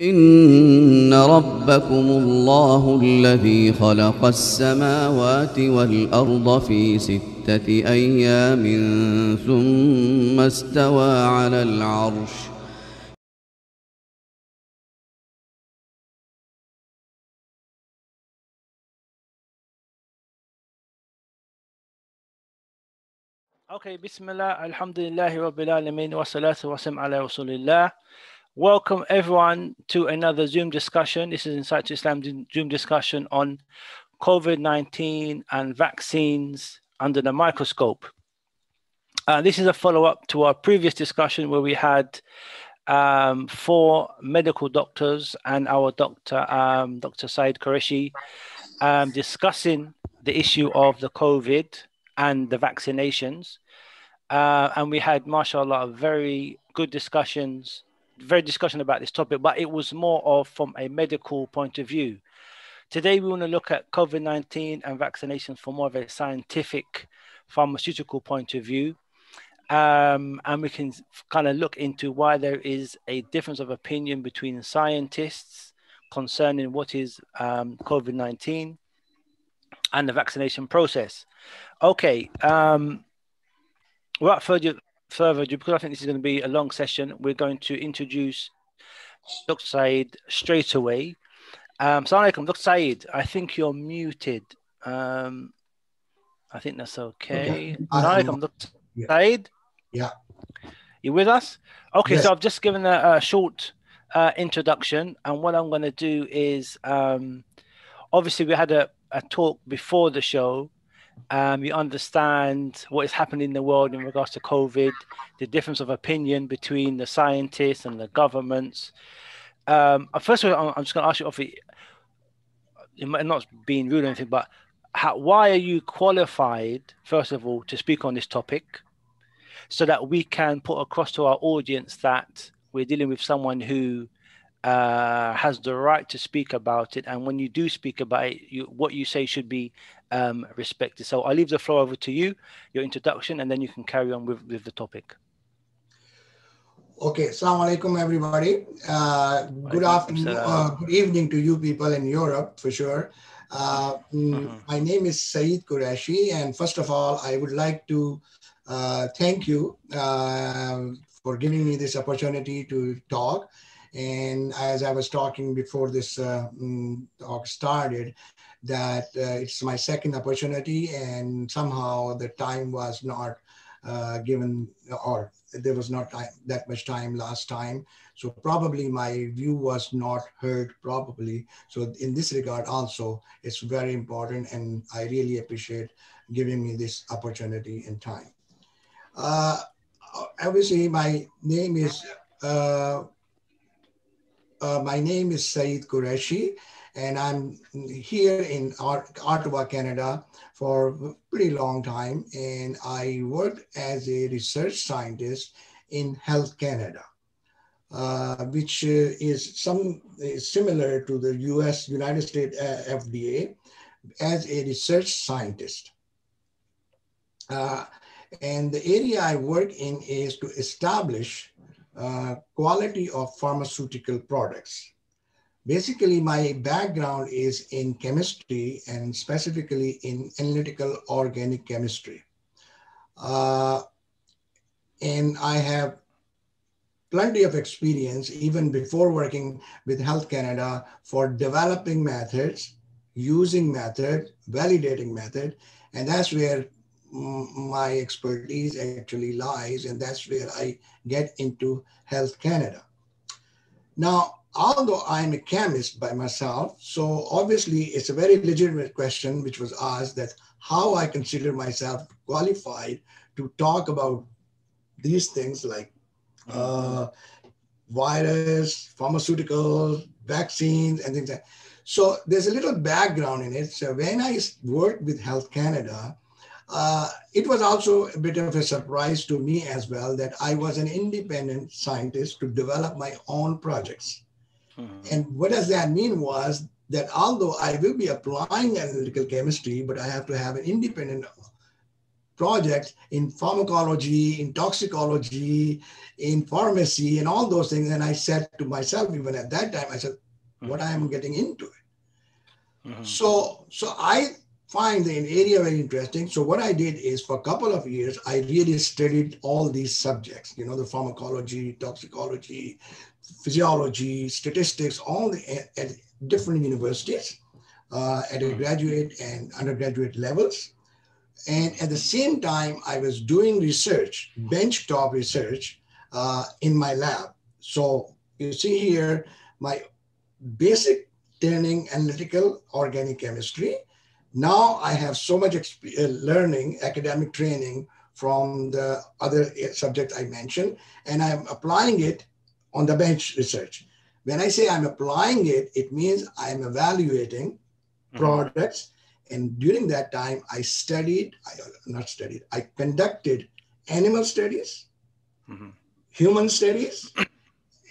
إن ربكم الله الذي خلق السماوات والأرض في 6 أيام ثم استوى على العرش. Okay, Bismillah, Alhamdulillah, Rabbil Alameen, wa salatu wa salam ala Rasulillah. Welcome everyone to another Zoom discussion. This is Insight to Islam Zoom discussion on COVID-19 and vaccines under the microscope. This is a follow-up to our previous discussion where we had 4 medical doctors and our Dr. Saeed Quershi discussing the issue of the COVID and the vaccinations. And we had, mashallah, very good discussion about this topic, but it was more of from a medical point of view. Today, we want to look at COVID-19 and vaccinations from more of a scientific, pharmaceutical point of view. And we can kind of look into why there is a difference of opinion between scientists concerning what is COVID-19 and the vaccination process. Okay, without further ado, because I think this is going to be a long session, we're going to introduce Dr. Saeed straight away. Assalamu alaikum, Dr. Saeed. I think you're muted. I think that's okay. Assalamu alaikum, Dr. Saeed. Yeah. You with us? Okay, Yes. so I've just given a short introduction, and what I'm going to do is, obviously we had a talk before the show. You understand what is happening in the world in regards to COVID, the difference of opinion between the scientists and the governments. First of all, I'm just going to ask you, not being rude or anything, but why are you qualified, first of all, to speak on this topic, so that we can put across to our audience that we're dealing with someone who has the right to speak about it, and when you do speak about it, what you say should be respected. So I'll leave the floor over to you, your introduction, and then you can carry on with the topic. Okay, Assalamu alaikum, everybody. Good afternoon, good evening to you people in Europe, for sure. My name is Saeed Quershi, and first of all, I would like to thank you for giving me this opportunity to talk. And as I was talking before this talk started, that it's my second opportunity, and somehow the time was not given, or there was not that much time last time. So probably my view was not heard probably. So in this regard also, it's very important, and I really appreciate giving me this opportunity and time. Obviously, my name is Saeed Quershi, and I'm here in Ottawa, Canada for a pretty long time, and I worked as a research scientist in Health Canada, which is similar to the United States FDA, as a research scientist. And the area I work in is to establish quality of pharmaceutical products. Basically, my background is in chemistry, and specifically in analytical organic chemistry. And I have plenty of experience, even before working with Health Canada, for developing methods, using method, validating method, and that's where my expertise actually lies, and that's where I get into Health Canada. Now, although I'm a chemist by myself, so obviously it's a very legitimate question which was asked, that how I consider myself qualified to talk about these things like virus, pharmaceuticals, vaccines, and things like that. So there's a little background in it. So when I worked with Health Canada, it was also a bit of a surprise to me as well that I was an independent scientist to develop my own projects. And what does that mean was that although I will be applying analytical chemistry, but I have to have an independent projects in pharmacology, in toxicology, in pharmacy, and all those things. And I said to myself, even at that time, I said, what I am getting into it. So I find the area very interesting. So what I did is for a couple of years, I really studied all these subjects, you know, the pharmacology, toxicology, physiology, statistics, all at different universities, at a graduate and undergraduate levels. And at the same time, I was doing research, benchtop research in my lab. So you see here, my basic training, analytical organic chemistry. Now I have so much learning, academic training from the other subject I mentioned, and I'm applying it on the bench research. When I say I'm applying it, it means I'm evaluating products. And during that time, I conducted animal studies, human studies,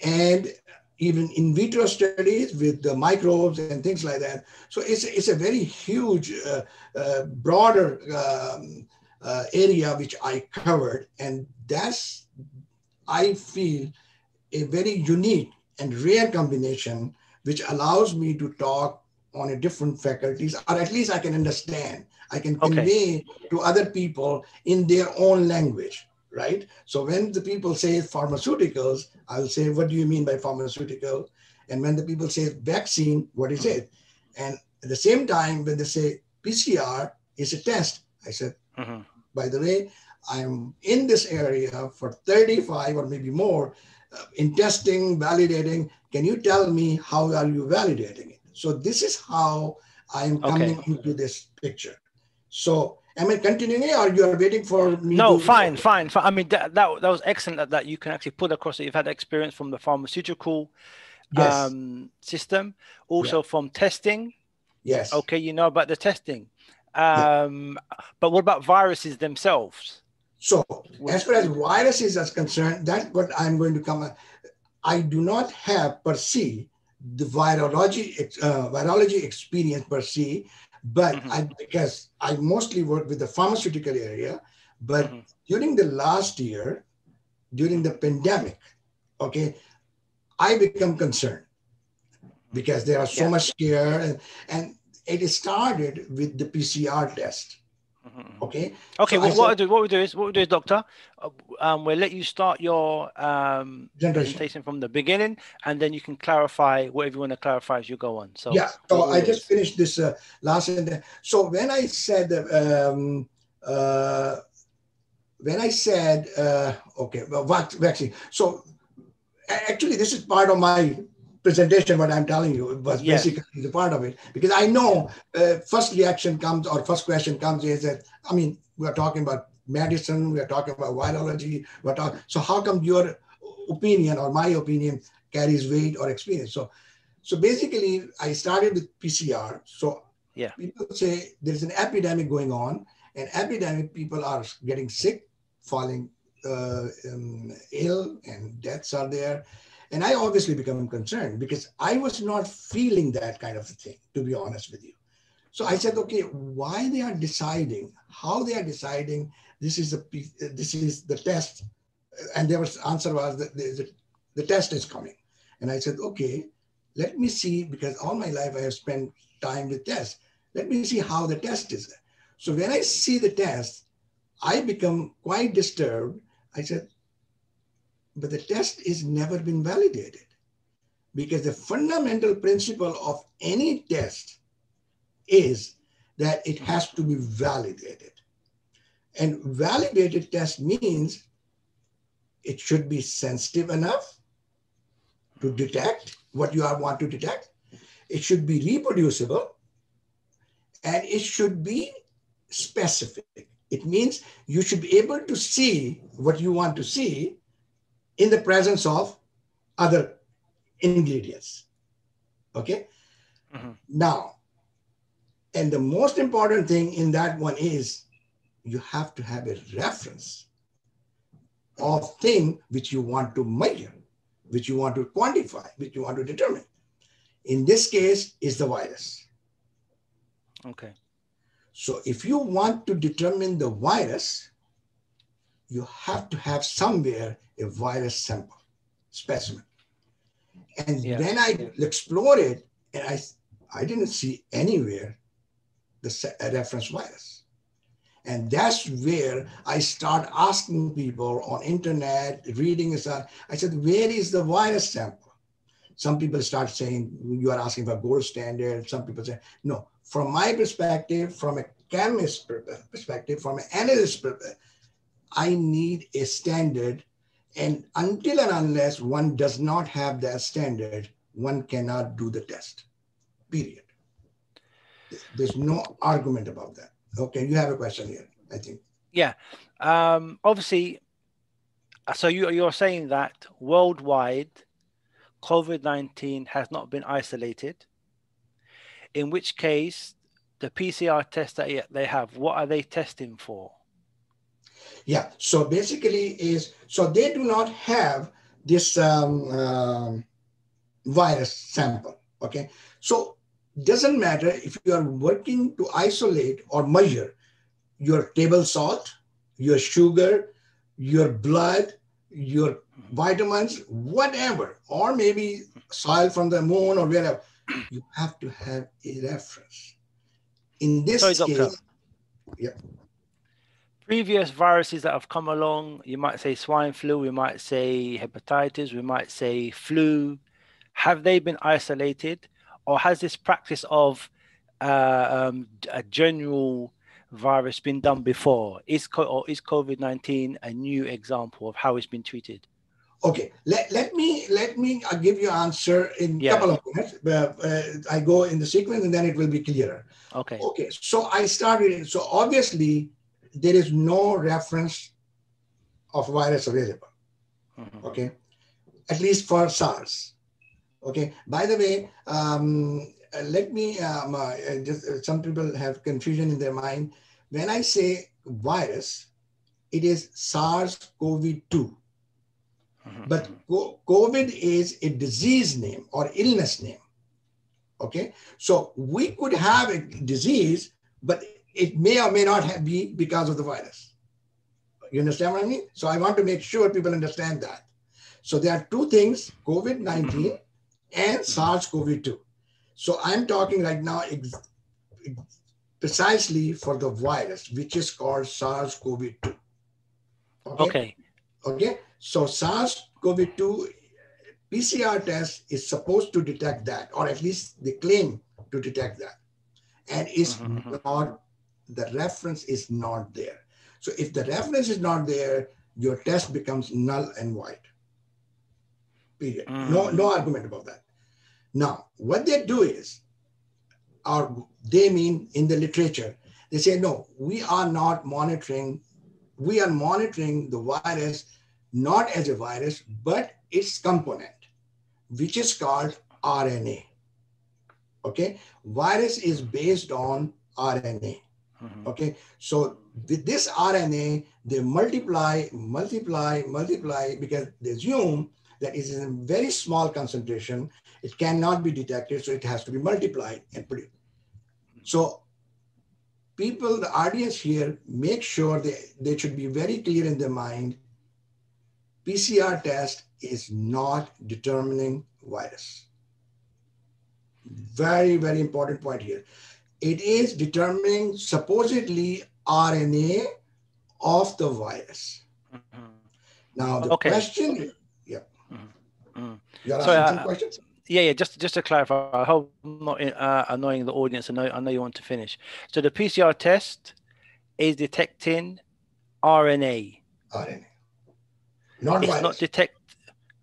and even in vitro studies with the microbes and things like that. So it's a very huge, broader area which I covered. And that's, I feel, a very unique and rare combination which allows me to talk on a different faculties, or at least I can understand. I can convey to other people in their own language, right? So when the people say pharmaceuticals, I'll say, what do you mean by pharmaceutical? And when the people say vaccine, what is it? And at the same time, when they say PCR is a test, I said, by the way, I'm in this area for 35 or maybe more in testing, validating. Can you tell me how are you validating it? So this is how I'm coming into this picture. So am I continuing or you are waiting for me? No, fine. I mean, that was excellent that you can actually put across that you've had experience from the pharmaceutical system, also from testing. Yes. Okay, you know about the testing. But what about viruses themselves? So as far as viruses are concerned, that's what I'm going to come. I do not have per se the virology experience per se, but because I mostly work with the pharmaceutical area, but during the last year, during the pandemic, I become concerned because there are so much scare, and it started with the PCR test. Okay. So what we do is, Doctor, we'll let you start your presentation from the beginning, and then you can clarify whatever you want to clarify as you go on. So so I just finished this last sentence. So when I said vaccine. So actually, this is part of my presentation. What I'm telling you was basically the part of it, because I know first reaction comes or first question comes is that, I mean, we are talking about medicine, we are talking about virology, so how come your opinion or my opinion carries weight or experience? So basically I started with PCR. So people say there's an epidemic going on, and epidemic, people are getting sick, falling ill, and deaths are there. And I obviously become concerned because I was not feeling that kind of a thing, to be honest with you. So I said, okay, why they are deciding, how they are deciding, this is the test. And their answer was that the test is coming. And I said, okay, let me see, because all my life I have spent time with tests. Let me see how the test is. So when I see the test, I become quite disturbed. I said, but the test is never been validated, because the fundamental principle of any test is that it has to be validated. And validated test means it should be sensitive enough to detect what you want to detect. It should be reproducible, and it should be specific. It means you should be able to see what you want to see in the presence of other ingredients. Okay. Now, and the most important thing in that one is you have to have a reference of thing which you want to measure, which you want to quantify, which you want to determine. In this case is the virus. Okay. So if you want to determine the virus, you have to have somewhere a virus sample, specimen. And when I explored it, and I didn't see anywhere a reference virus. And that's where I start asking people on internet, reading and stuff. I said, where is the virus sample? Some people start saying, you are asking for gold standard. Some people say, no. From my perspective, from a chemist perspective, from an analyst perspective, I need a standard. And until and unless one does not have that standard, one cannot do the test, period. There's no argument about that. Okay, you have a question here, I think. Yeah. Obviously, so you're saying that worldwide, COVID-19 has not been isolated, in which case the PCR test that they have, what are they testing for? Yeah, so basically so they do not have this virus sample, okay? So doesn't matter if you are working to isolate or measure your table salt, your sugar, your blood, your vitamins, whatever, or maybe soil from the moon or wherever, you have to have a reference. In this case, Doctor, yeah. Previous viruses that have come along, you might say swine flu, we might say hepatitis, we might say flu. Have they been isolated, or has this practice of a general virus been done before? Is COVID-19 a new example of how it's been treated? Okay, let me give you answer in a couple of minutes. I go in the sequence and then it will be clearer. Okay. Okay, so I started. So obviously there is no reference of virus available. Mm-hmm. Okay, at least for SARS. Okay. By the way, let me just some people have confusion in their mind. When I say virus, it is SARS-CoV-2. But COVID is a disease name or illness name. Okay, so we could have a disease, but it may or may not be because of the virus. You understand what I mean? So I want to make sure people understand that. So there are two things: COVID-19 and SARS-CoV-2. So I'm talking right now precisely for the virus, which is called SARS-CoV-2. Okay. Okay. So SARS-CoV-2 PCR test is supposed to detect that, or at least they claim to detect that. And it's not, the reference is not there. So if the reference is not there, your test becomes null and void. Period. No argument about that. Now, what they do is, or they mean in the literature, they say, no, we are not monitoring, we are monitoring the virus not as a virus, but its component, which is called RNA. Okay, virus is based on RNA. Okay, so with this RNA, they multiply because they assume that it is in a very small concentration. It cannot be detected, so it has to be multiplied and produced. So people, the audience here, make sure they should be very clear in their mind. PCR test is not determining virus. Very, very important point here. It is determining supposedly RNA of the virus. Now the question, yeah. You're asking some questions? Yeah. Just to clarify, I hope I'm not annoying the audience. I know you want to finish. So the PCR test is detecting RNA. RNA. Not virus. Not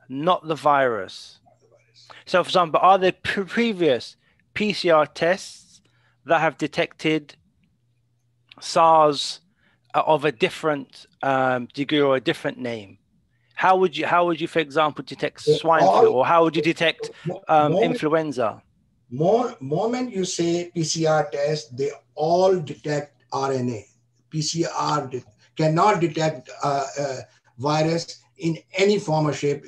not the virus. So for example, are there previous PCR tests that have detected SARS of a different degree or a different name? How would you, for example, detect swine flu, or how would you detect influenza? Moment you say PCR test, they all detect RNA. PCR cannot detect virus in any form or shape,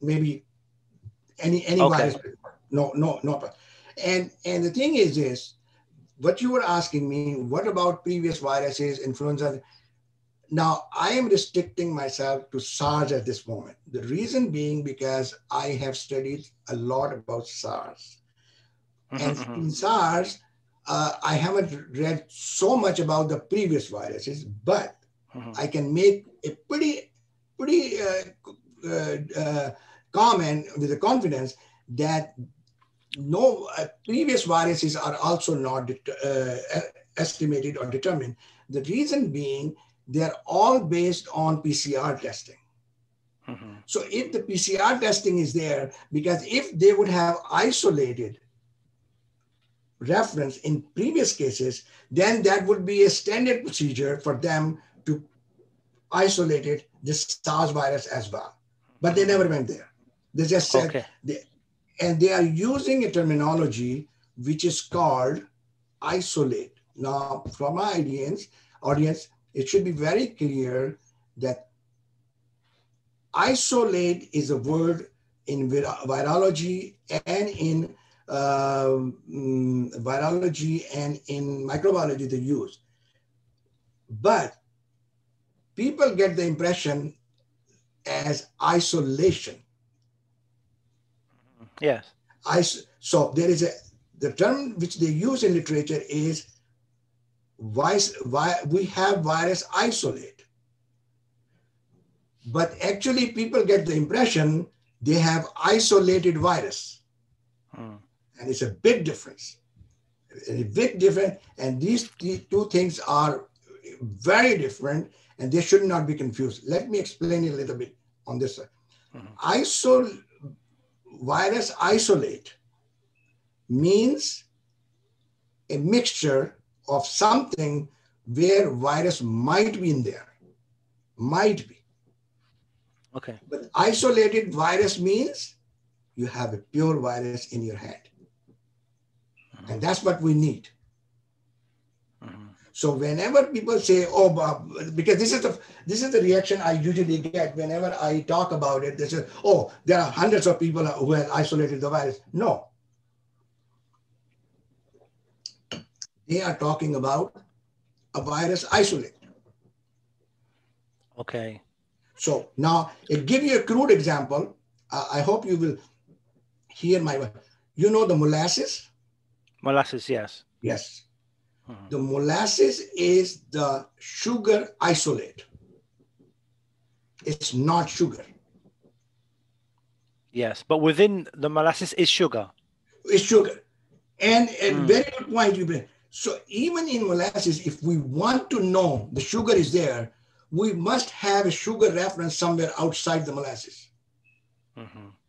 maybe any virus. No. And the thing is this, what you were asking me, what about previous viruses, influenza? Now, I am restricting myself to SARS at this moment. The reason being because I have studied a lot about SARS. And in SARS, I haven't read so much about the previous viruses, but I can make a pretty comment with the confidence that no previous viruses are also not estimated or determined. The reason being, they're all based on PCR testing. So if the PCR testing is there, because if they would have isolated reference in previous cases, then that would be a standard procedure for them to isolate it, this SARS virus as well. But they never went there. They just said, and they are using a terminology which is called isolate. Now, from my audience, it should be very clear that isolate is a word in virology and in microbiology they use. But people get the impression as isolation. Yes. So there is the term which they use in literature is we have virus isolate. But actually people get the impression they have isolated virus. And it's a big difference. A big difference. And these two things are very different and they should not be confused. Let me explain a little bit on this side. Virus isolate means a mixture of something where virus might be in there. Might be. Okay. But isolated virus means you have a pure virus in your hand. And that's what we need. So whenever people say, oh, because this is the reaction I usually get whenever I talk about it. They say, oh, there are hundreds of people who have isolated the virus. No. They are talking about a virus isolate. Okay. So now, I'll give you a crude example. I hope you will hear my word. You know the molasses? Molasses, yes. Yes. The molasses is the sugar isolate. It's not sugar. Yes, but within the molasses is sugar. It's sugar. And a very good point you bring. So even in molasses, if we want to know the sugar is there, we must have a sugar reference somewhere outside the molasses.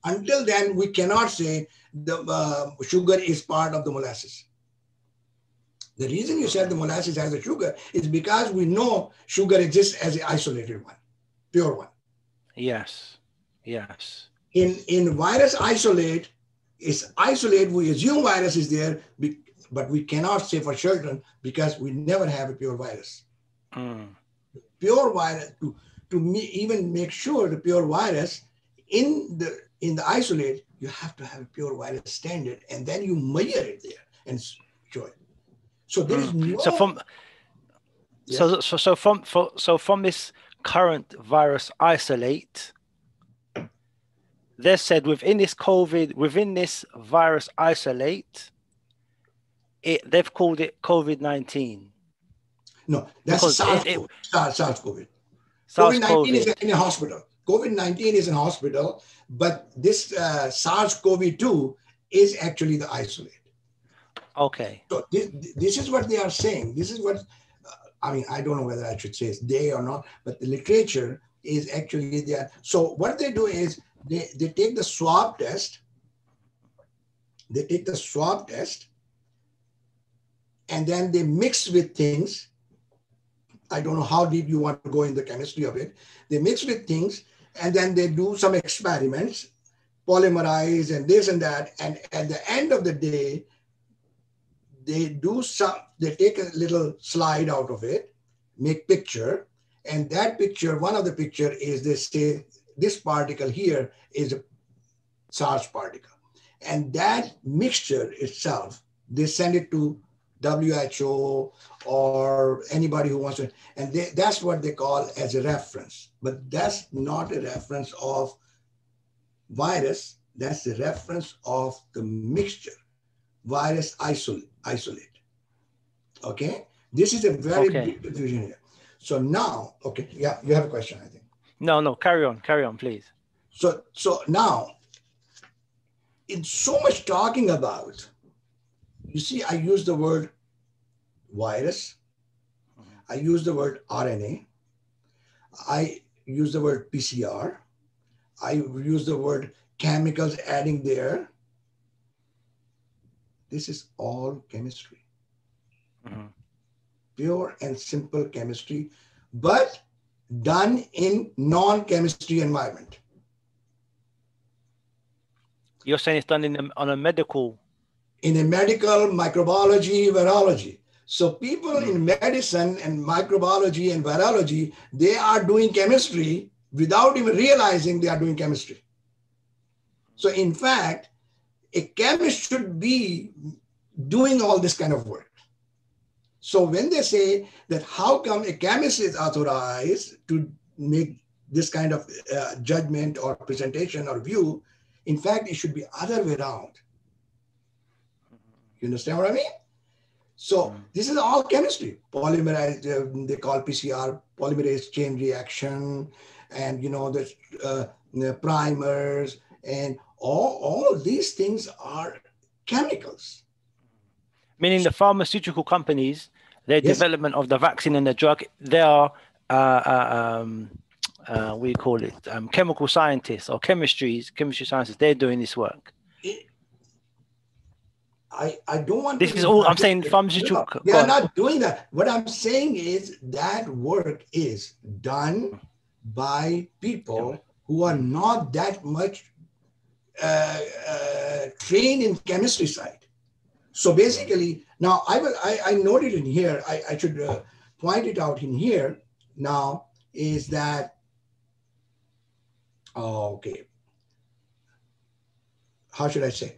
Until then, we cannot say the sugar is part of the molasses. The reason you said the molasses has a sugar is because we know sugar exists as an isolated one, pure one. Yes, yes. In virus isolate, it's isolate, we assume virus is there, but we cannot say for certain because we never have a pure virus. Pure virus, to even make sure the pure virus in the isolate, you have to have a pure virus standard, and then you measure it there and show it. So there is no. So from this current virus isolate, they said within this virus isolate, they've called it COVID-19. No, that's SARS-CoV. COVID-19 is in a hospital. COVID-19 is in a hospital, but this SARS-CoV-2 is actually the isolate. Okay. So this is what they are saying. This is what, I mean, I don't know whether I should say it's they or not, but the literature is actually there. So what they do is they take the swab test. They take the swab test and then they mix with things. I don't know how deep you want to go in the chemistry of it. They mix with things and then they do some experiments, polymerize and this and that. And at the end of the day, they take a little slide out of it, make picture, and that picture, one of the picture is they say this particle here is a SARS particle. And that mixture itself, they send it to WHO or anybody who wants to, and that's what they call as a reference. But that's not a reference of virus, that's the reference of the mixture, virus isolate. Okay? This is a very big confusion here. So now, okay, yeah, you have a question, I think. No, carry on, please. So now, in so much talking about, you see, I use the word virus, I use the word RNA, I use the word PCR, I use the word chemicals adding there. This is all chemistry. Pure and simple chemistry, but done in non-chemistry environment. You're saying it's done on a medical? In a medical, microbiology, virology. So people in medicine and microbiology and virology, they are doing chemistry without even realizing they are doing chemistry. So in fact, a chemist should be doing all this kind of work. So when they say that how come a chemist is authorized to make this kind of judgment or presentation or view, in fact, it should be other way around. You understand what I mean? So this is all chemistry. Polymerase, they call PCR, polymerase chain reaction, and you know, the primers, and all these things are chemicals. Meaning the pharmaceutical companies, their development of the vaccine and the drug, they are, we call it chemical scientists or chemistry scientists, they're doing this work. I don't want this to is all I'm saying. Pharmaceutical. No, they are not doing that. What I'm saying is that work is done by people who are not that much trained in chemistry side. So basically, now I noted in here, I should point it out in here now, is that, okay, how should I say?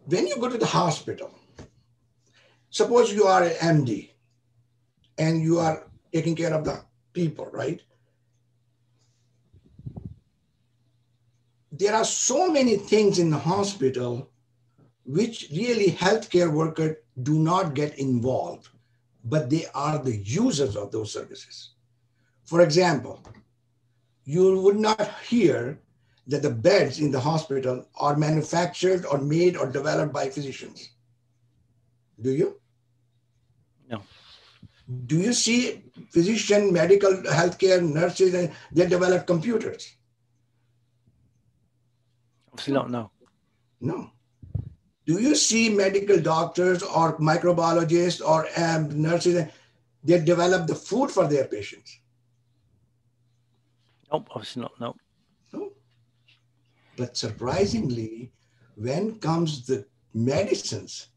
When you go to the hospital, suppose you are an MD and you are taking care of the people, right? There are so many things in the hospital which really healthcare workers do not get involved, but they are the users of those services. For example, you would not hear that the beds in the hospital are manufactured or made or developed by physicians. Do you? No. Do you see physician, medical, healthcare, nurses, and they develop computers? Obviously not, no. No. Do you see medical doctors or microbiologists or nurses, they develop the food for their patients? Nope, obviously not, no. No. But surprisingly, when comes the medicines,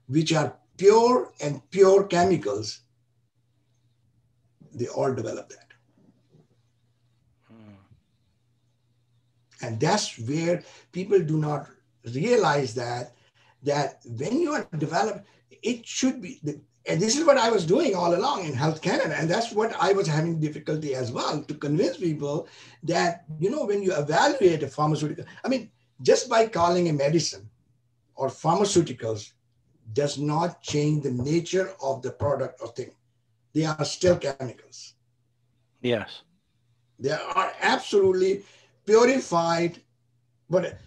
which are pure and pure chemicals, they all develop that. And that's where people do not realize that when you are developed, it should be, and this is what I was doing all along in Health Canada, and that's what I was having difficulty as well, to convince people that, you know, when you evaluate a pharmaceutical, I mean, just by calling a medicine or pharmaceuticals does not change the nature of the product or thing. They are still chemicals. Yes. They are absolutely purified. But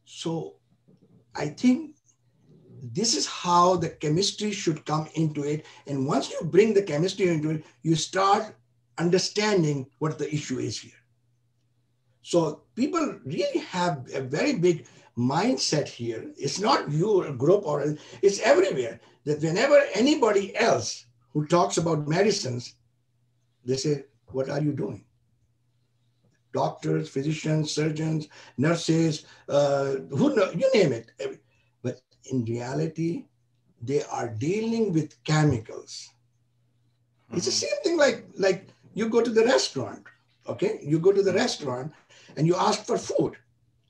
so I think this is how the chemistry should come into it. And once you bring the chemistry into it, you start understanding what the issue is here. So people really have a very big mindset here. It's not your group or it's everywhere, that whenever anybody else who talks about medicines, they say, what are you doing? Doctors, physicians, surgeons, nurses, who know, you name it. But in reality, they are dealing with chemicals. It's the same thing like you go to the restaurant, okay? You go to the restaurant and you ask for food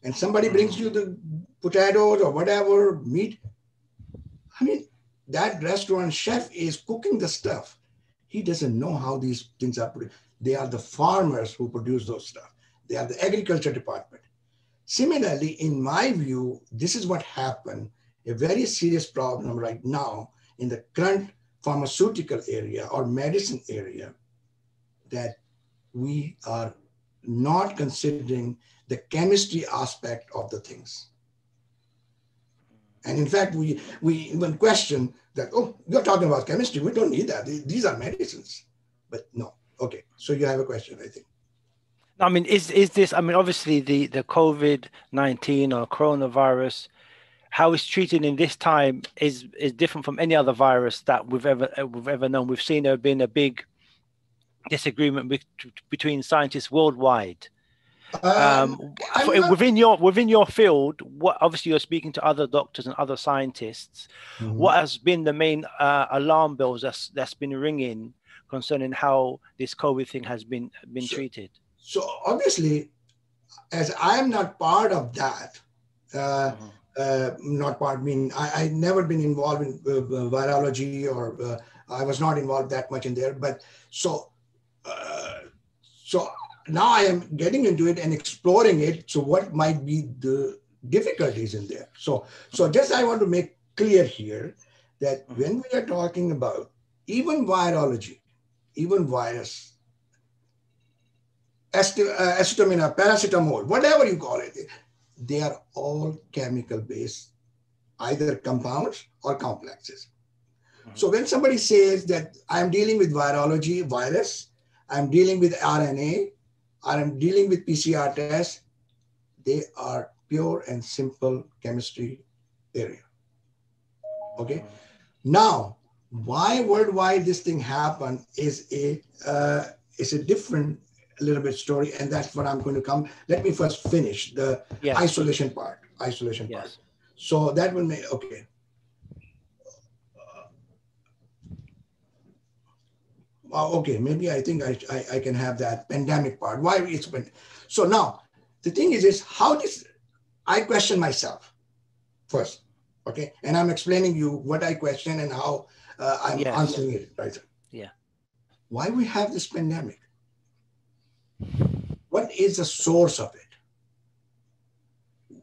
and somebody brings you the potatoes or whatever, meat. I mean, that restaurant chef is cooking the stuff. He doesn't know how these things are produced. They are the farmers who produce those stuff. They are the agriculture department. Similarly, in my view, this is what happened, a very serious problem right now in the current pharmaceutical area or medicine area, that we are not considering the chemistry aspect of the things. And in fact, we even question that, oh, you're talking about chemistry. We don't need that. These are medicines. But no. Okay. So you have a question, I think. I mean, is this, I mean, obviously the COVID-19 or coronavirus, how it's treated in this time is different from any other virus that we've ever known. We've seen there been a big disagreement between scientists worldwide. Within your field, what, obviously you're speaking to other doctors and other scientists, what has been the main alarm bells that's been ringing concerning how this COVID thing has been treated? So obviously, as I am not part of that, not part, mean I never been involved in virology, or I was not involved that much in there. But so now I am getting into it and exploring it. So what might be the difficulties in there? So just I want to make clear here that when we are talking about even virology, even virus, acetaminophen, paracetamol, whatever you call it, they are all chemical based, either compounds or complexes. So when somebody says that I'm dealing with virology, virus, I'm dealing with RNA, or I'm dealing with PCR tests, they are pure and simple chemistry area. Okay. Now, why worldwide this thing happened is a different little bit story, and that's what I'm going to come. Let me first finish the isolation part. Part. So that will make, okay. Okay, maybe I think I can have that pandemic part. Why it's been so now the thing is how this, I question myself first, okay, and I'm explaining you what I question and how I'm answering it, right? Yeah. Why we have this pandemic? What is the source of it?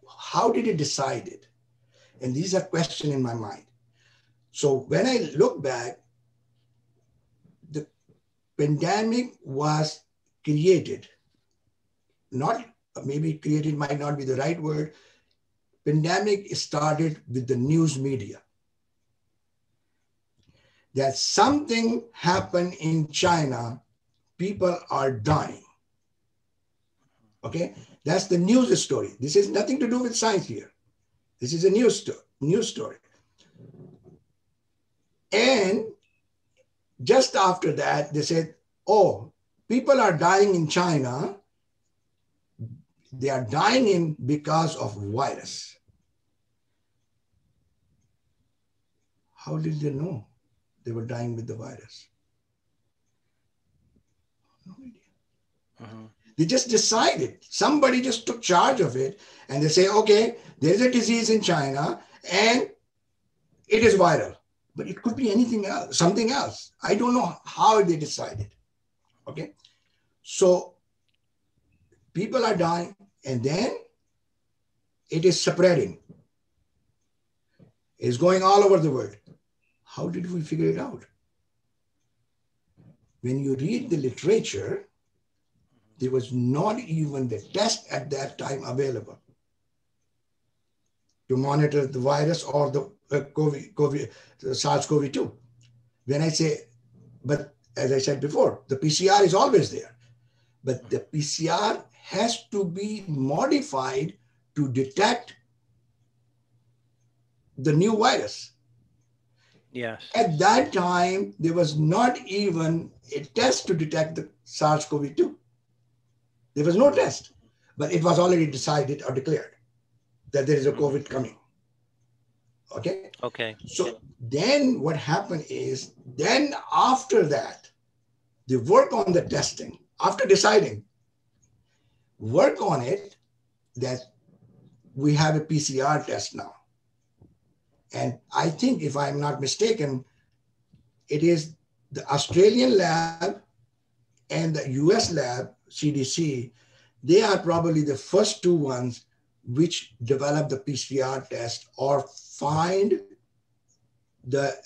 How did it decide it? And these are questions in my mind. So when I look back, the pandemic was created, not maybe created might not be the right word. Pandemic started with the news media. That something happened in China, people are dying. Okay, that's the news story. This has nothing to do with science here. This is a news story. And just after that, they said, oh, people are dying in China. They are dying because of virus. How did they know they were dying with the virus? No idea. They just decided. Somebody just took charge of it, and they say, okay, there's a disease in China and it is viral, but it could be anything else, something else. I don't know how they decided. Okay. So people are dying, and then it is spreading. It's going all over the world. How did we figure it out? When you read the literature, there was not even the test at that time available to monitor the virus or the SARS-CoV-2. When I say, but as I said before, the PCR is always there, but the PCR has to be modified to detect the new virus. Yes. At that time, there was not even a test to detect the SARS-CoV-2. There was no test, but it was already decided or declared that there is a COVID coming. Okay? Okay. So then what happened is, then after that, they work on the testing. After deciding, work on it that we have a PCR test now. And I think, if I'm not mistaken, it is the Australian lab and the US lab, CDC, they are probably the first two ones which develop the PCR test or find that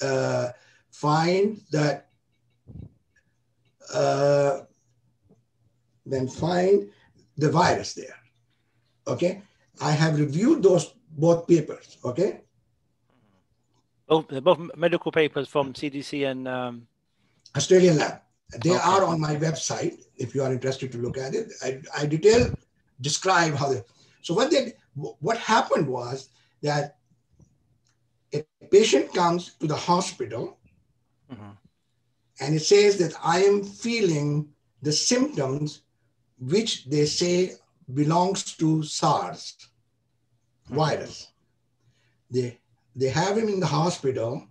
then find the virus there. Okay, I have reviewed those both papers. Okay, both medical papers from CDC and Australian lab. They are on my website if you are interested to look at it. I describe how they. So what happened was that a patient comes to the hospital and it says that I am feeling the symptoms which they say belongs to SARS virus. They have him in the hospital.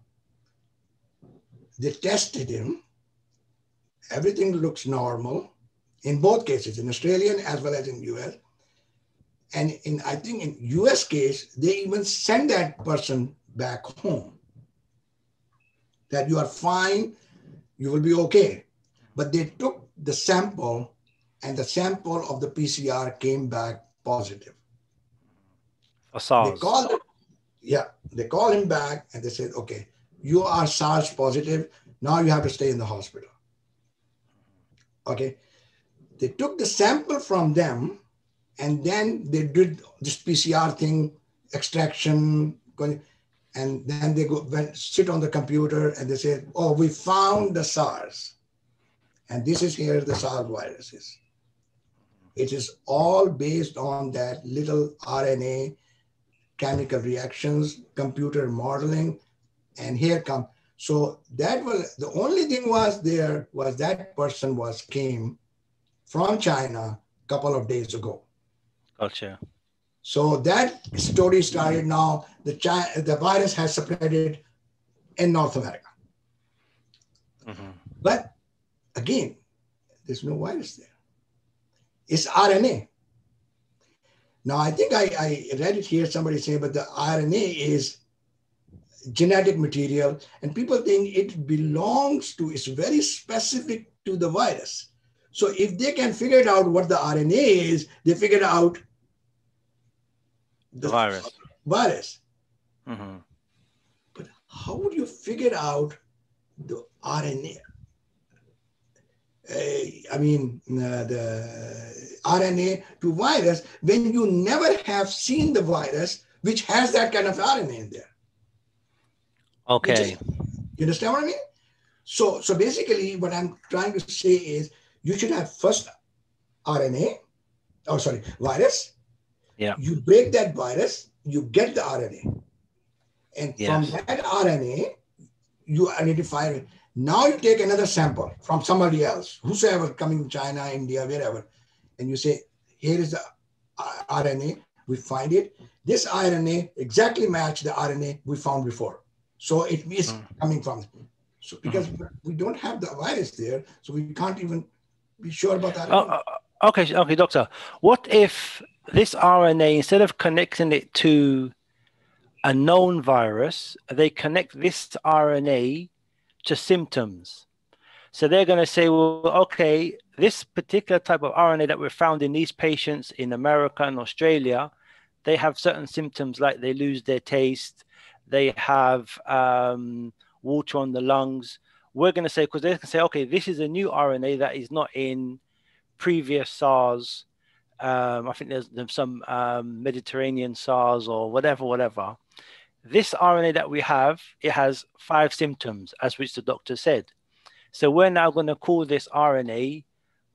They tested him. Everything looks normal in both cases, in Australian as well as in US. And I think in US case, they even send that person back home. That you are fine, you will be okay. But they took the sample and the sample of the PCR came back positive. For SARS. They called him back and they said, okay, you are SARS positive. Now you have to stay in the hospital. Okay. They took the sample from them and then they did this PCR thing, extraction, and then they went sit on the computer and they said, oh, we found the SARS. And this is here the SARS virus is. It is all based on that little RNA chemical reactions, computer modeling, and here come. So that was the only thing was there was that person came from China a couple of days ago. Gotcha. So that story started now. The virus has spread in North America. But again, there's no virus there. It's RNA. Now, I think I read it here, somebody saying, but the RNA is genetic material, and people think it belongs to, it's very specific to the virus. So if they can figure it out what the RNA is, they figured out the virus. But how would you figure out the RNA? The RNA to virus when you never have seen the virus which has that kind of RNA in there. Okay. You understand what I mean? So basically what I'm trying to say is you should have first virus. Yeah. You break that virus, you get the RNA. And from that RNA, you identify it. Now you take another sample from somebody else, whosoever coming from China, India, wherever, and you say, here is the RNA, we find it. This RNA exactly match the RNA we found before. So it is coming from, so because we don't have the virus there, so we can't even be sure about that. Okay, doctor. What if this RNA, instead of connecting it to a known virus, they connect this RNA to symptoms? So they're going to say, well, okay, this particular type of RNA that we found in these patients in America and Australia, they have certain symptoms like they lose their taste, they have water on the lungs. We're going to say, because they can say, okay, this is a new RNA that is not in previous SARS. I think there's some Mediterranean SARS or whatever. This RNA that we have, it has 5 symptoms, as which the doctor said. So we're now going to call this RNA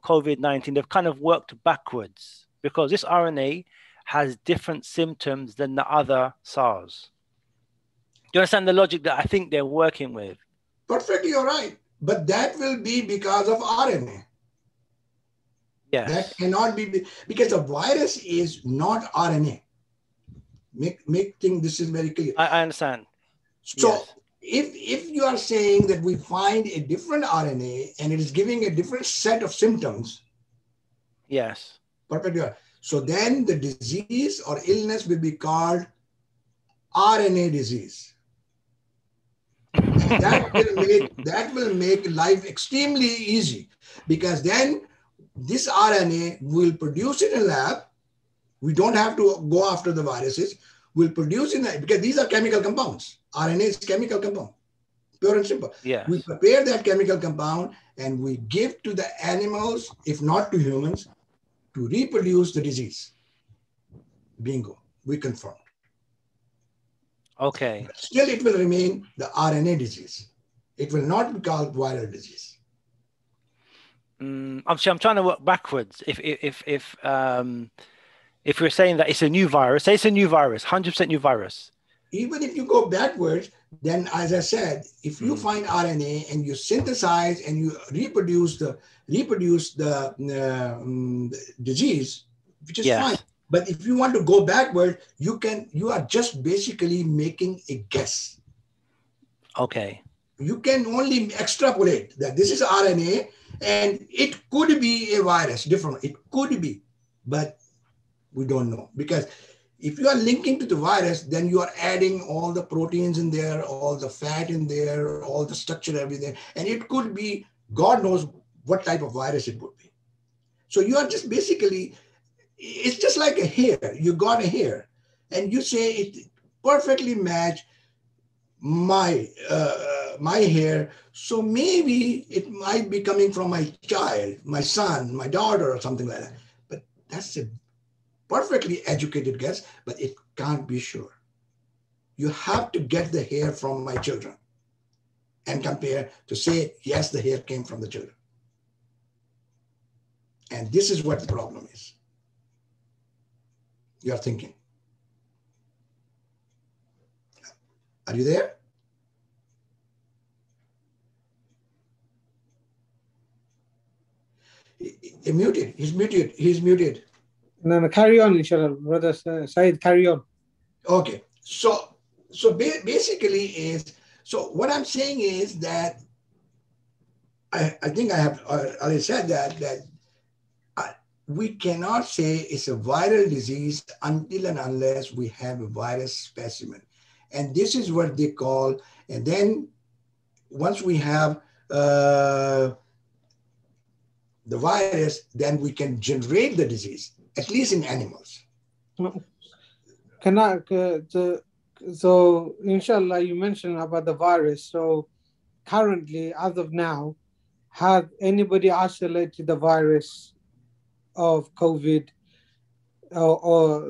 COVID-19. They've kind of worked backwards because this RNA has different symptoms than the other SARS. Do you understand the logic that I think they're working with? Perfectly, you're right. But that will be because of RNA. Yes. That cannot be, because the virus is not RNA. Make things, this is very clear. I understand. So if you are saying that we find a different RNA and it is giving a different set of symptoms. Yes. Perfectly. So then the disease or illness will be called RNA disease. And that will make life extremely easy, because then this RNA will produce in a lab. We don't have to go after the viruses. We'll produce in that, because these are chemical compounds. RNA is chemical compound, pure and simple. Yes. We prepare that chemical compound and we give to the animals, if not to humans, to reproduce the disease. Bingo, we confirmed. Okay. But still, it will remain the RNA disease. It will not be called viral disease. I'm trying to work backwards. If we're saying that it's a new virus, say it's a new virus, 100% new virus. Even if you go backwards, then as I said, if you find RNA and you synthesize and you reproduce the disease, which is fine. But if you want to go backward, you are just basically making a guess. Okay. You can only extrapolate that this is RNA and it could be a virus, different. It could be, but we don't know. Because if you are linking to the virus, then you are adding all the proteins in there, all the fat in there, all the structure, everything. And it could be, God knows what type of virus it would be. So you are just basically, it's just like a hair. You got a hair and you say it perfectly match my hair. So maybe it might be coming from my child, my son, my daughter, or something like that. But that's a perfectly educated guess, but it can't be sure. You have to get the hair from my children and compare to say, yes, the hair came from the children. And this is what the problem is. You are thinking. Are you there? He's muted. He's muted. He's muted. No, carry on, inshallah. Brother Saeed, carry on. Okay. So basically is, so what I'm saying is that I think I have already said that we cannot say it's a viral disease until and unless we have a virus specimen. And this is what they call, and then once we have the virus, then we can generate the disease, at least in animals. So inshallah, you mentioned about the virus. So currently, as of now, has anybody isolated the virus of COVID or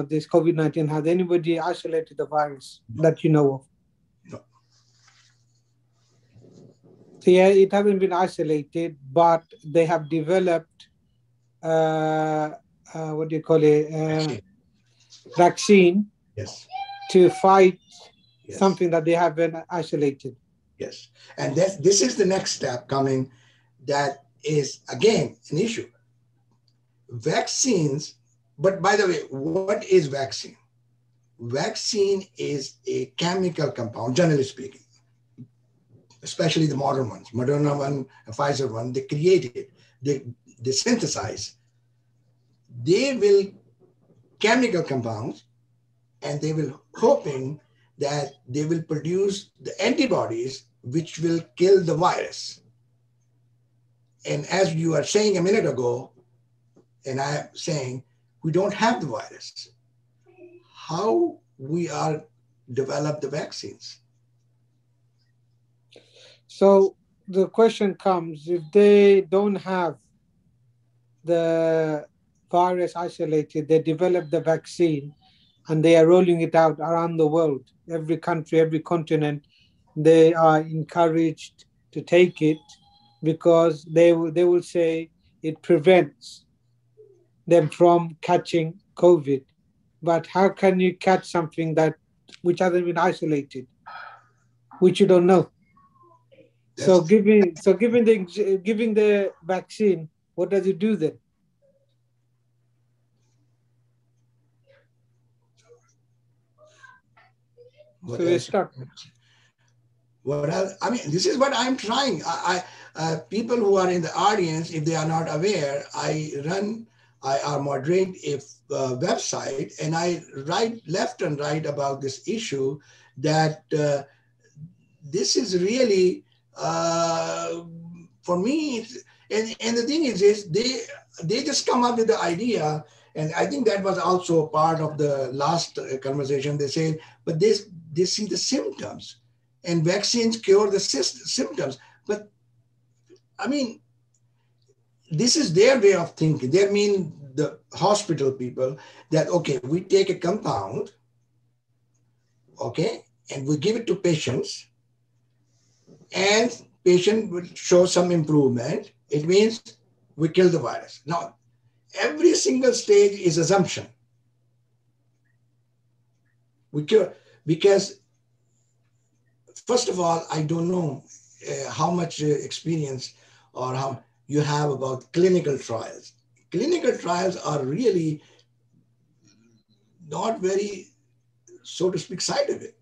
this COVID-19? Has anybody isolated the virus that you know of? No. So yeah, it hasn't been isolated, but they have developed what do you call it? Vaccine. Yes. To fight something that they haven't isolated. Yes. And this is the next step coming, that is, again, an issue. Vaccines, but by the way, what is vaccine? Vaccine is a chemical compound, generally speaking, especially the modern ones, Moderna one, Pfizer one, they created, they synthesize. They will chemical compounds, and they will hoping that they will produce the antibodies which will kill the virus. And as you are saying a minute ago, and I am saying, we don't have the virus. How we are develop the vaccines? So the question comes, if they don't have the virus isolated, they develop the vaccine and they are rolling it out around the world, every country, every continent, they are encouraged to take it because they will say it prevents them from catching COVID. But how can you catch something which hasn't been isolated, which you don't know? So giving the vaccine, what does it do then? What so we're stuck. I mean, this is what I'm trying. People who are in the audience, if they are not aware, I moderate a website, and I write left and right about this issue, that this is really, for me, and the thing is they just come up with the idea, and I think that was also part of the last conversation. They say, but they see the symptoms, and vaccines cure the symptoms. But I mean, this is their way of thinking. They mean the hospital people that, okay, we take a compound, okay, and we give it to patients, and patient will show some improvement. It means we kill the virus. Now, every single stage is assumption. We cure, because first of all, I don't know how much experience or how you have about clinical trials. Clinical trials are really not very, so to speak, scientific.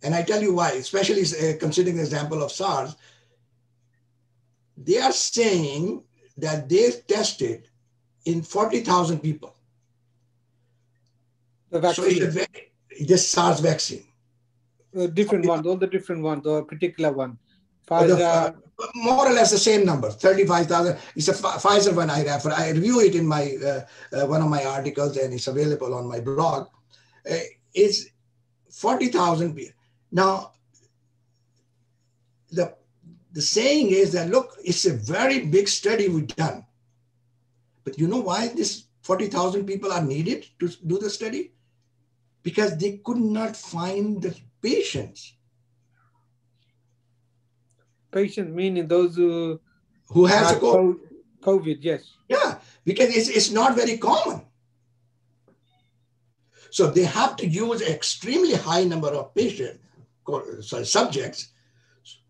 And I tell you why, especially considering the example of SARS. They are saying that they tested in 40,000 people. The vaccine. So this SARS vaccine. Different ones, all the different ones, or a particular one. Pfizer. More or less the same number, 35,000. It's a Pfizer one I refer. I review it in my one of my articles, and it's available on my blog. It's 40,000 people. Now, the saying is that, look, it's a very big study we've done. But you know why this 40,000 people are needed to do the study? Because they could not find the patients. Patients meaning those who has COVID, yes. Yeah, because it's not very common. So they have to use an extremely high number of subjects,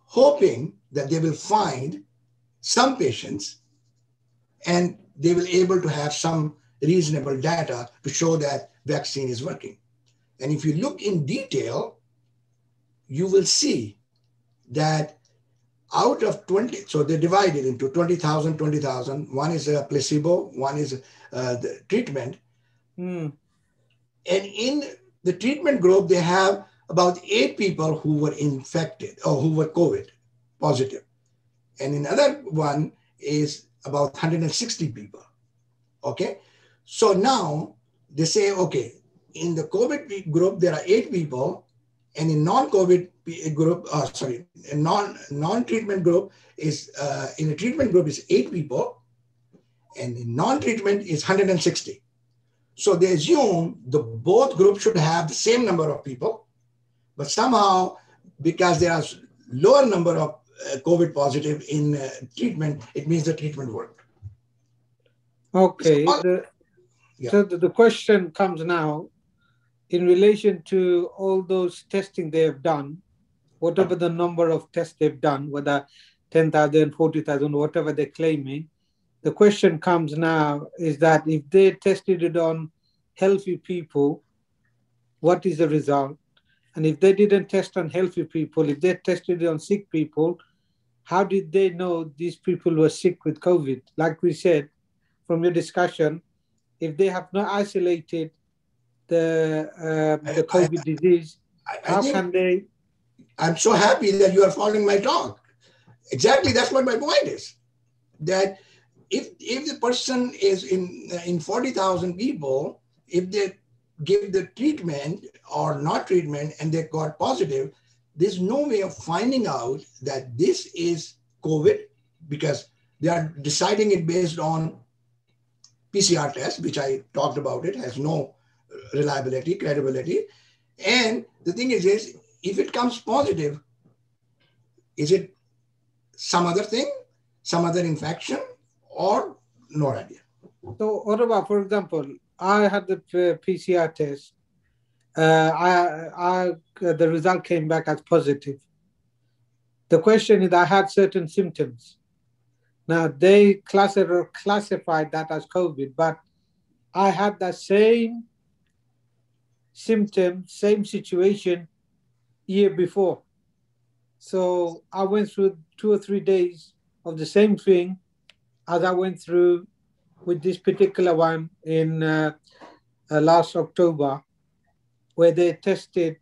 hoping that they will find some patients and they will able to have some reasonable data to show that vaccine is working. And if you look in detail, you will see that out of 20, so they divided into 20,000, 20,000. One is a placebo, one is the treatment. And in the treatment group, they have about 8 people who were infected or who were COVID positive. And in other one is about 160 people. Okay. So now they say, okay, in the COVID group, there are 8 people, and in non-COVID group, in non-treatment group is, in a treatment group is 8 people, and in non-treatment is 160. So they assume the both groups should have the same number of people, but somehow, because there are lower number of COVID positive in treatment, it means the treatment worked. Okay. So the question comes now, in relation to all those testing they have done, whatever the number of tests they've done, whether 10,000, 40,000, whatever they're claiming, the question comes now is that if they tested it on healthy people, what is the result? And if they didn't test on healthy people, if they tested it on sick people, how did they know these people were sick with COVID? Like we said, from your discussion, if they have not isolated the COVID disease, how can they? I'm so happy that you are following my talk. Exactly, that's what my point is. That if the person is in 40,000 people, if they give the treatment or not treatment and they got positive, there's no way of finding out that this is COVID, because they are deciding it based on PCR test, which I talked about. It has no reliability, credibility. And the thing is if it comes positive, is it some other thing, some other infection, or no idea? So what about, for example, I had the PCR test. The result came back as positive. The question is, I had certain symptoms. Now they classified that as COVID, but I had that same symptom, same situation year before. So I went through 2 or 3 days of the same thing as I went through with this particular one in last October, where they tested,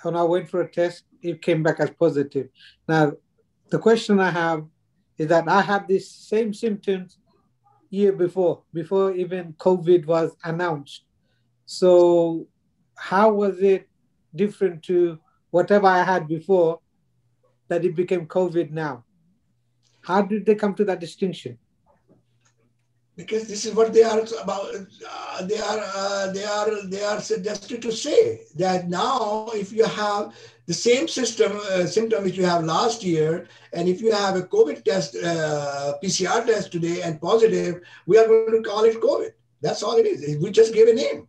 and I went for a test, it came back as positive. Now, the question I have is that I had these same symptoms year before even COVID was announced. So how was it different to whatever I had before that it became COVID now? How did they come to that distinction? Because this is what they are about. They are suggested to say that now, if you have the same symptom which you have last year, and if you have a COVID test, PCR test today and positive, we are going to call it COVID. That's all it is. We just give a name.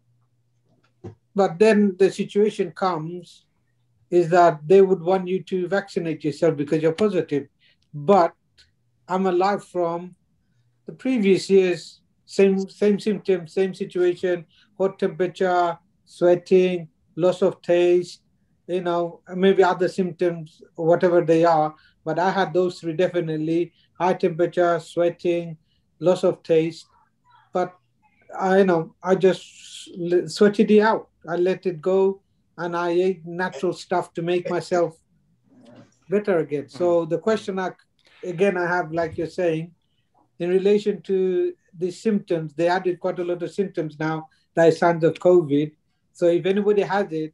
But then the situation comes is that they would want you to vaccinate yourself because you're positive. But I'm alive from the previous years, same symptoms, same situation, hot temperature, sweating, loss of taste, maybe other symptoms, whatever they are. But I had those three definitely: high temperature, sweating, loss of taste. But I just sweated it out. I let it go, and I ate natural stuff to make myself better again. So the question I have, like you're saying, in relation to the symptoms, they added quite a lot of symptoms now that are signs of COVID. So if anybody has it,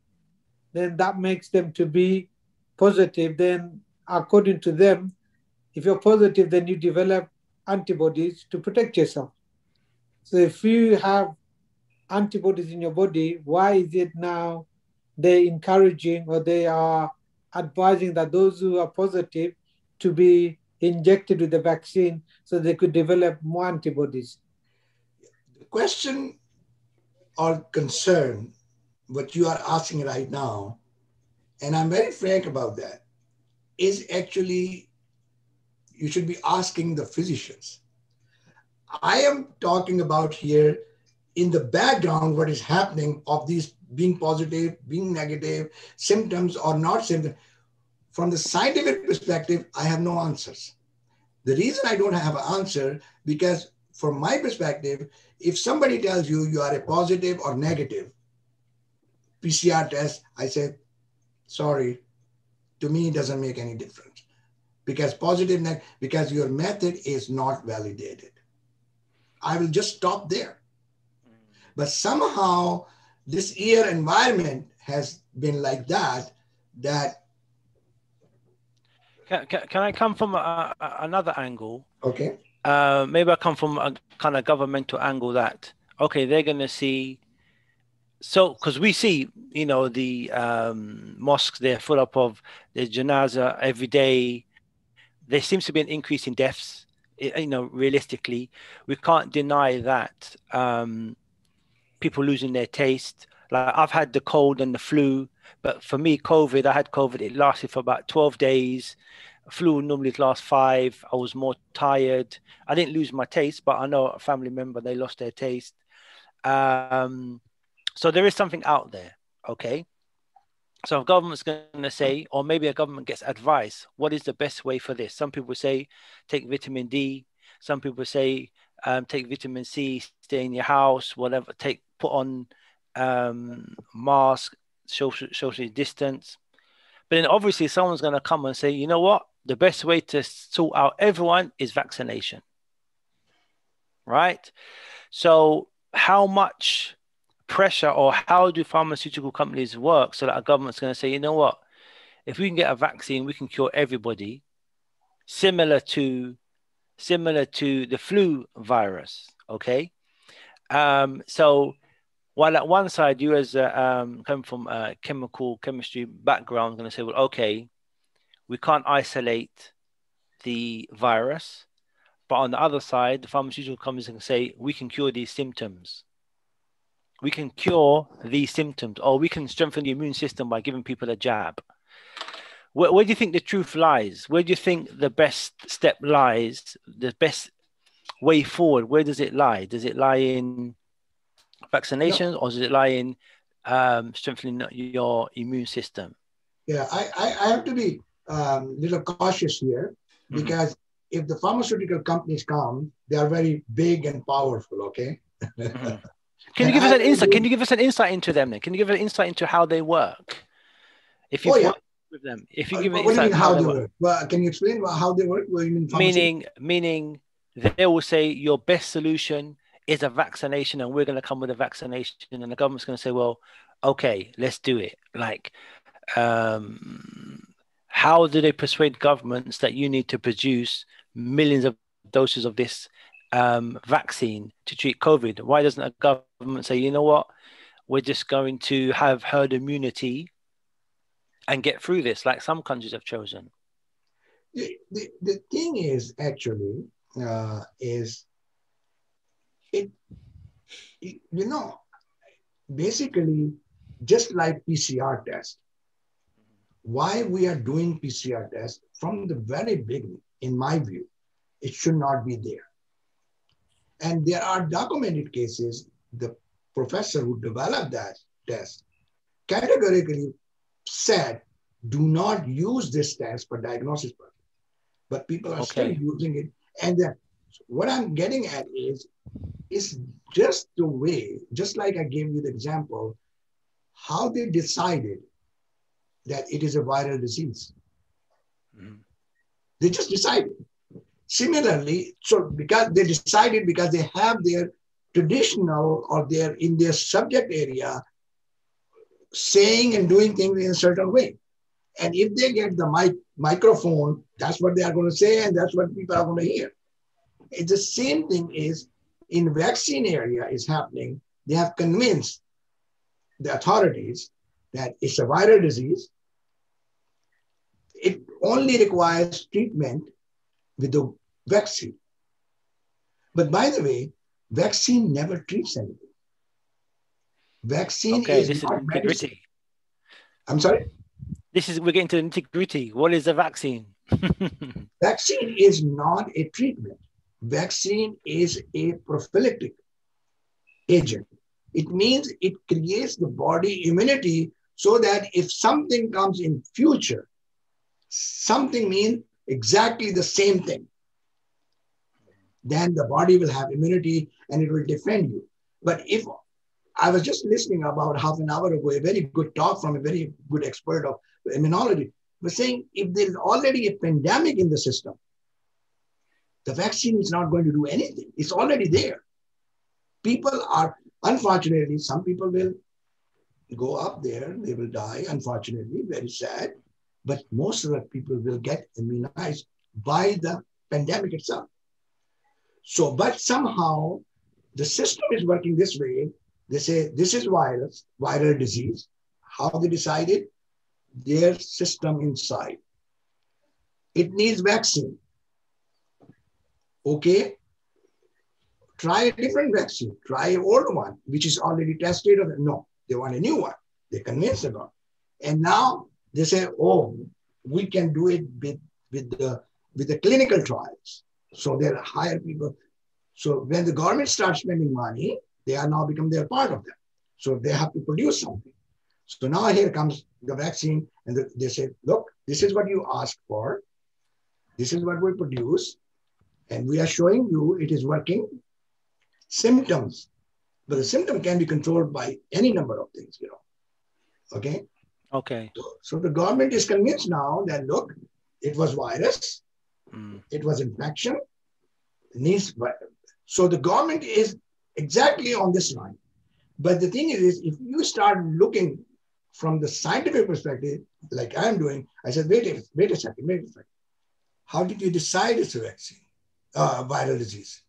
then that makes them to be positive. Then according to them, if you're positive, then you develop antibodies to protect yourself. So if you have antibodies in your body, why is it now they're encouraging or they are advising that those who are positive to be injected with the vaccine so they could develop more antibodies? The question or concern, what you are asking right now, and I'm very frank about that, is actually you should be asking the physicians. I am talking about here in the background what is happening of these being positive, being negative, symptoms or not symptoms. From the scientific perspective, I have no answers. The reason I don't have an answer, because from my perspective, if somebody tells you you are a positive or negative PCR test, I say, sorry, to me it doesn't make any difference. Because because your method is not validated. I will just stop there. But somehow this year environment has been like that. Can I come from another angle? Okay. Maybe I come from a kind of governmental angle that, okay, they're going to see. So, because we see, the mosques, they're full up of the janazah every day. There seems to be an increase in deaths. Realistically, we can't deny that people losing their taste. Like I've had the cold and the flu, but for me, I had COVID. It lasted for about 12 days. Flu normally lasts 5. I was more tired. I didn't lose my taste, but I know a family member, they lost their taste. So there is something out there, okay? So if government's going to say, or maybe a government gets advice, what is the best way for this? Some people say, take vitamin D. Some people say, take vitamin C, stay in your house, whatever, put on mask, social distance. But then obviously someone's going to come and say, you know what? The best way to sort out everyone is vaccination, right? So how much pressure, or how do pharmaceutical companies work so that a government's going to say, you know what? If we can get a vaccine, we can cure everybody, similar to the flu virus, okay? So while at one side, you as come from a chemistry background, going to say, well, okay, we can't isolate the virus. But on the other side, the pharmaceutical companies can say, we can cure these symptoms. We can cure these symptoms, or we can strengthen the immune system by giving people a jab. Where do you think the truth lies? Where do you think the best step lies? The best way forward, where does it lie? Does it lie in vaccinations, or does it lie in strengthening your immune system? Yeah, I have to be a little cautious here, because if the pharmaceutical companies come, they are very big and powerful, okay? Can you give us an insight? Can you give us an insight into them then? Can you give us an insight into how they work? with them. If you give What an do you insight mean how they work. work? Well, can you explain how they work? What do you mean Meaning they will say your best solution is a vaccination, and we're going to come with a vaccination, and the government's going to say, well, okay, let's do it. Like, how do they persuade governments that you need to produce millions of doses of this vaccine to treat COVID? Why doesn't a government say, you know what, we're just going to have herd immunity and get through this, like some countries have chosen? The thing is actually basically just like PCR test. Why we are doing PCR test from the very beginning, in my view, it should not be there. And there are documented cases. The professor who developed that test categorically said, do not use this test for diagnosis purposes. But people are still using it. And what I'm getting at is just the way, just like I gave you the example, how they decided that it is a viral disease. Mm-hmm. They just decided. Similarly, so because they decided, because they have their traditional or in their subject area saying and doing things in a certain way. And if they get the microphone, that's what they are going to say, and that's what people are going to hear. It's the same thing is in vaccine area is happening. They have convinced the authorities that it's a viral disease. It only requires treatment with the vaccine. But by the way, vaccine never treats anything. Vaccine is not medicine. I'm sorry? We're getting to the nitty-gritty. What is a vaccine? Vaccine is not a treatment. Vaccine is a prophylactic agent. It means it creates the body immunity so that if something comes in future, something means exactly the same thing, then the body will have immunity and it will defend you. But if I was just listening about half an hour ago, a very good talk from a very good expert of immunology, was saying if there is already a pandemic in the system, the vaccine is not going to do anything. It's already there. People are, unfortunately, some people will go up there, they will die, unfortunately, very sad. But most of the people will get immunized by the pandemic itself. So, but somehow the system is working this way. They say this is viral disease. How they decided? Their system inside. It needs vaccine. Okay, try a different vaccine. Try an old one, which is already tested. No, they want a new one. They convinced them. And now they say, oh, we can do it with the clinical trials. So they'll hire people. So when the government starts spending money, they are now become their part of them. So they have to produce something. So now here comes the vaccine, and they say, look, this is what you asked for. This is what we produce. And we are showing you it is working. Symptoms. But the symptom can be controlled by any number of things, Okay? Okay. So the government is convinced now that, look, it was virus. It was infection. So the government is exactly on this line. But the thing is, if you start looking from the scientific perspective, like I'm doing, I said, wait a second. How did you decide it's a vaccine? Viral disease.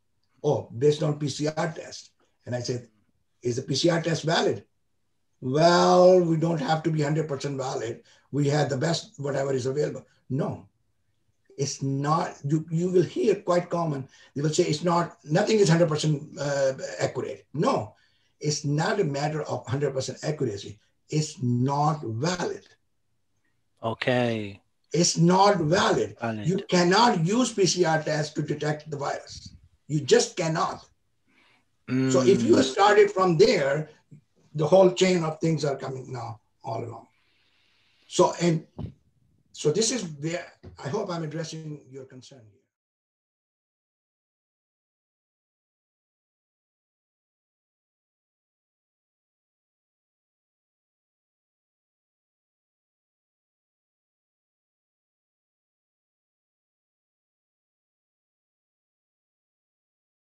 Oh, based on PCR test. And I said, is the PCR test valid? Well, we don't have to be 100% valid. We had the best, whatever is available. No, it's not. You will hear quite common. They will say it's not, nothing is 100% accurate. No, it's not a matter of 100% accuracy. It's not valid. Okay. It's not valid. You cannot use PCR tests to detect the virus. You just cannot. So if you started from there, the whole chain of things are coming now all along. So this is where I hope I'm addressing your concern.